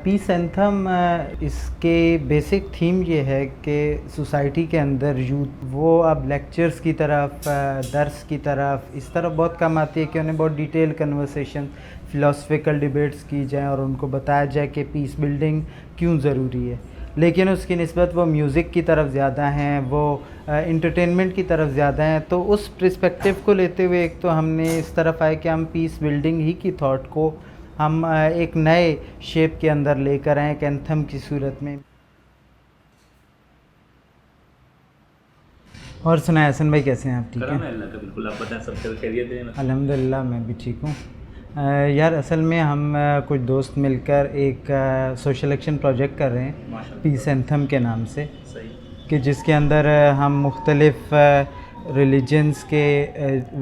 Piece anthem इसके basic theme ये है कि सोसाइटी के अंदर यूथ वो अब लेक्चर्स की तरफ दर्स की तरफ इस तरफ बहुत कम आती है कि उन्हें बहुत डिटेल कन्वर्सेशन फ़िलासफ़िकल डिबेट्स की जाएँ और उनको बताया जाए कि पीस बिल्डिंग क्यों ज़रूरी है। लेकिन उसकी निस्बत वो म्यूज़िक की तरफ ज़्यादा हैं, वो एंटरटेनमेंट की तरफ ज़्यादा हैं। तो उस पर्सपेक्टिव को लेते हुए एक तो हमने इस तरफ आए कि हम पीस बिल्डिंग ही की थॉट को हम एक नए शेप के अंदर लेकर आएँ, एक एंथम की सूरत में। और सुनाए हसन भाई, कैसे हैं आप? ठीक हैं? अल्लाह का बिल्कुल। आप बताएं, सब खैरियत है? अल्हम्दुलिल्लाह मैं भी ठीक हूँ। यार असल में हम कुछ दोस्त मिलकर एक सोशल एक्शन प्रोजेक्ट कर रहे हैं पीस एंथम के नाम से। सही। कि जिसके अंदर हम मुख्तलिफ़ रिलीजन्स के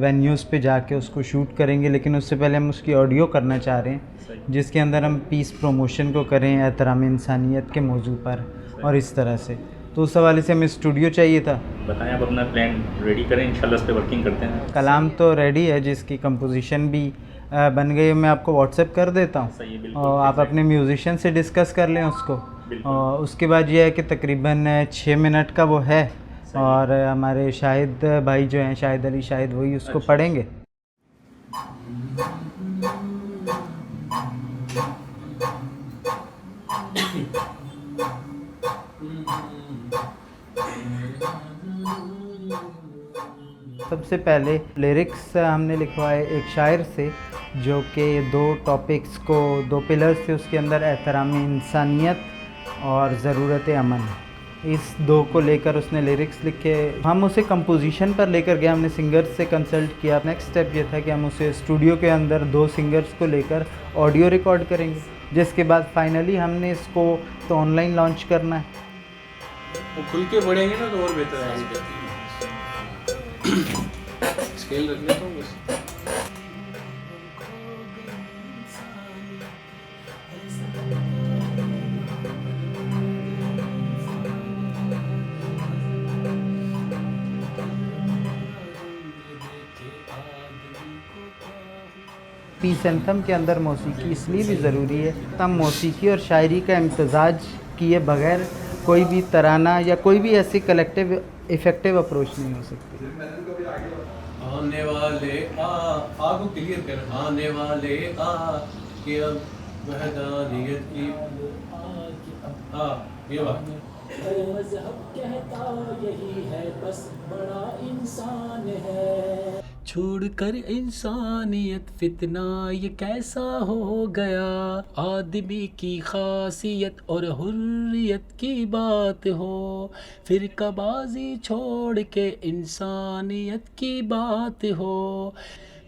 वेन्यूज़ पे जाके उसको शूट करेंगे, लेकिन उससे पहले हम उसकी ऑडियो करना चाह रहे हैं जिसके अंदर हम पीस प्रमोशन को करें एहतराम इंसानियत के मौजू पर और इस तरह से। तो उस हवाले से हमें स्टूडियो चाहिए था। बताएं, आप अपना प्लान रेडी करें, इंशाल्लाह उस पर वर्किंग करते हैं। कलाम तो रेडी है, जिसकी कंपोजिशन भी बन गई है, मैं आपको व्हाट्सएप कर देता हूँ और आप अपने म्यूज़िशियन से डिस्कस कर लें उसको। और उसके बाद ये है कि तकरीबन 6 मिनट का वो है और हमारे शाहिद भाई जो हैं, शाहिद अली शाहिद, वही उसको पढ़ेंगे। सबसे पहले लिरिक्स हमने लिखवाए एक शायर से जो कि दो टॉपिक्स को, दो पिलर्स थे उसके अंदर, एहतराम इंसानियत और ज़रूरत अमन, इस दो को लेकर उसने लिरिक्स लिखे। हम उसे कंपोजिशन पर लेकर गए, हमने सिंगर्स से कंसल्ट किया। नेक्स्ट स्टेप ये था कि हम उसे स्टूडियो के अंदर 2 सिंगर्स को लेकर ऑडियो रिकॉर्ड करेंगे, जिसके बाद फाइनली हमने इसको तो ऑनलाइन लॉन्च करना है। वो खुल के बढ़ेंगे ना तो और बेहतर आएगा। स्केल रख लेता हूँ बस। पीस एंथम के अंदर मौसीकी इसलिए भी ज़रूरी है, तब मौसीकी और शायरी का इम्तजाज किए बगैर कोई भी तराना या कोई भी ऐसी कलेक्टिव इफ़ेक्टिव अप्रोच नहीं हो सकती। आने वाले आ को क्लियर कर, आने वाले आ कि अब वहदानियत की ये बात मज़हब कहता यही है, बस बड़ा इंसान है। छोड़कर इंसानियत फितना ये कैसा हो गया, आदमी की खासियत और हुर्रियत की बात हो, फिर कबाजी छोड़ के इंसानियत की बात हो,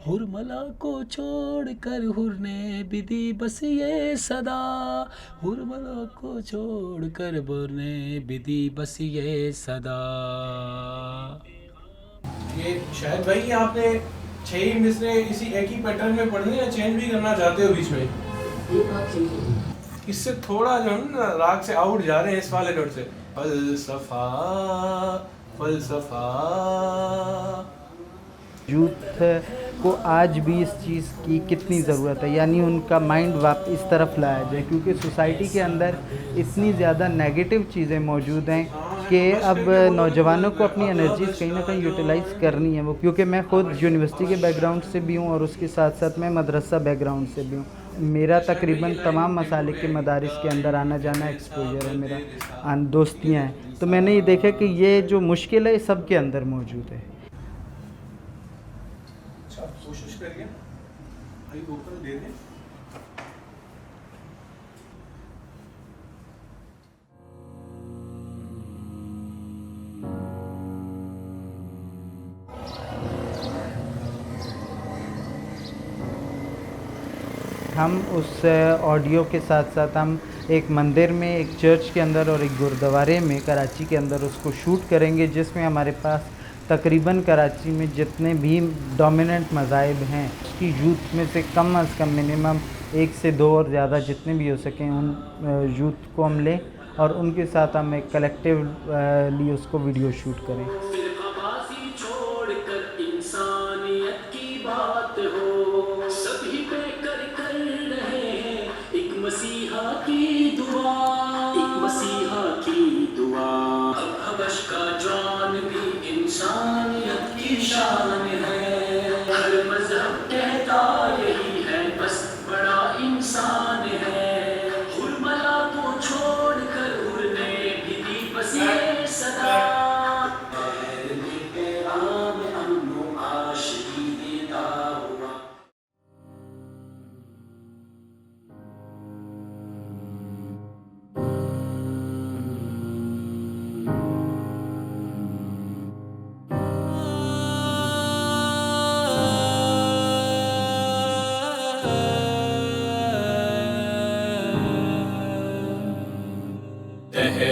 हुरमला को छोड़ कर हुर ने भी दी बस ये सदा, हुरमला को छोड़ कर बुर ने भी दी बस ये सदा। ये शायद भाई आपने 6 ही मिसरे इसी एक ही पैटर्न में पढ़ने या चेंज भी करना चाहते हो बीच में? इससे थोड़ा जो है ना राग से आउट जा रहे हैं इस वाले नोट से। फलसफा फलसफा। यूथ को आज भी इस चीज़ की कितनी ज़रूरत है, यानी उनका माइंड वापस इस तरफ लाया जाए, क्योंकि सोसाइटी के अंदर इतनी ज़्यादा नेगेटिव चीज़ें मौजूद हैं कि अब नौजवानों को अपनी एनर्जीज़ कहीं ना कहीं यूटिलाइज़ करनी है वो। क्योंकि मैं खुद यूनिवर्सिटी के बैकग्राउंड से भी हूँ और उसके साथ साथ मैं मदरसा बैकग्राउंड से भी हूँ। मेरा तकरीबन तमाम मसालिक के मदारिस के अंदर आना जाना एक्सपोजर है, मेरा दोस्तियाँ हैं। तो मैंने ये देखा कि ये जो मुश्किल है सब के अंदर मौजूद है। कोशिश करिए भाई ऊपर दे दें। हम उस ऑडियो के साथ साथ हम एक मंदिर में, एक चर्च के अंदर और एक गुरुद्वारे में कराची के अंदर उसको शूट करेंगे, जिसमें हमारे पास तकरीबन कराची में जितने भी डोमिनेंट मज़ाहिब हैं उसकी यूथ में से कम अज़ कम मिनिमम 1 से 2 और ज़्यादा जितने भी हो सकें उन यूथ को हम लें और उनके साथ हम एक कलेक्टिवली उसको वीडियो शूट करें। सभी पे कर रहे हैं एक मसीहा की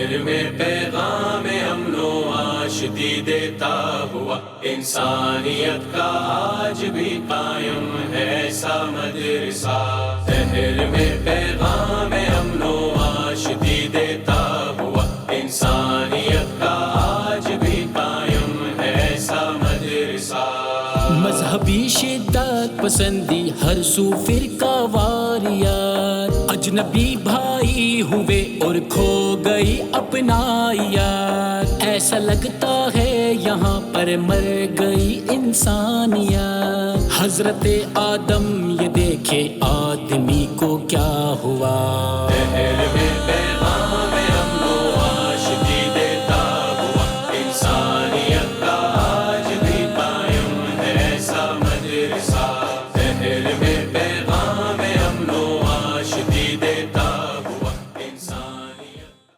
शहर में पैगाम अमनो आशिकी देता हुआ इंसानियत का आज भी कायम है ऐसा मदरसा। शहर में पैगाम अमनो आशिकी देता हुआ इंसानियत का आज भी कायम है ऐसा मदरसा। मजहबी शिद्दत पसंदी हर सू फिरका वारियात, अजनबी भाई हुए और खो गई अपना याद। ऐसा लगता है यहाँ पर मर गई इंसानियत। हजरत आदम ये देखे आदमी को क्या हुआ। शहर में पैगाम अमनो आशिकी देता हुआ इंसानियत का आज भी कायम है ऐसा मदरसा।